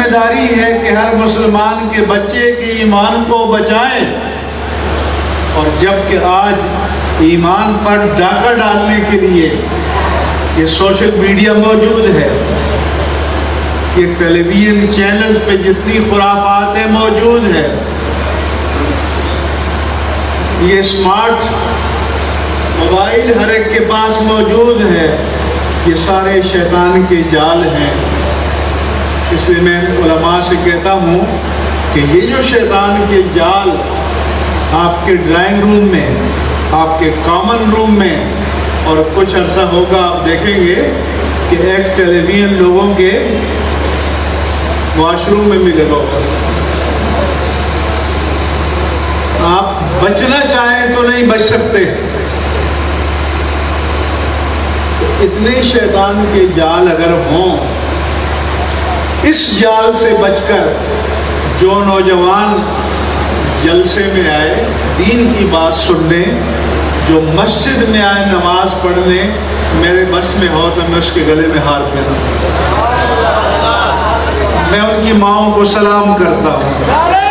ذمہ داری ہے کہ ہر مسلمان کے بچے کے ایمان کو بچائیں، اور جبکہ آج ایمان پر ڈاکہ ڈالنے کے لیے یہ سوشل میڈیا موجود ہے، یہ ٹیلی ویژن چینلز پہ جتنی خرافاتیں موجود ہیں، یہ اسمارٹ موبائل ہر ایک کے پاس موجود ہے، یہ سارے شیطان کے جال ہیں۔ اس لیے میں علماء سے کہتا ہوں کہ یہ جو شیطان کے جال آپ کے ڈرائنگ روم میں، آپ کے کامن روم میں، اور کچھ عرصہ ہوگا آپ دیکھیں گے کہ ایک ٹیلی ویژن لوگوں کے واش روم میں ملے گا۔ آپ بچنا چاہیں تو نہیں بچ سکتے۔ اتنے شیطان کے جال اگر ہوں، اس جال سے بچ کر جو نوجوان جلسے میں آئے دین کی بات سننے، جو مسجد میں آئے نماز پڑھنے، میرے بس میں ہو تو میں اس کے گلے میں ہار پھیروں، میں ان کی ماؤں کو سلام کرتا ہوں۔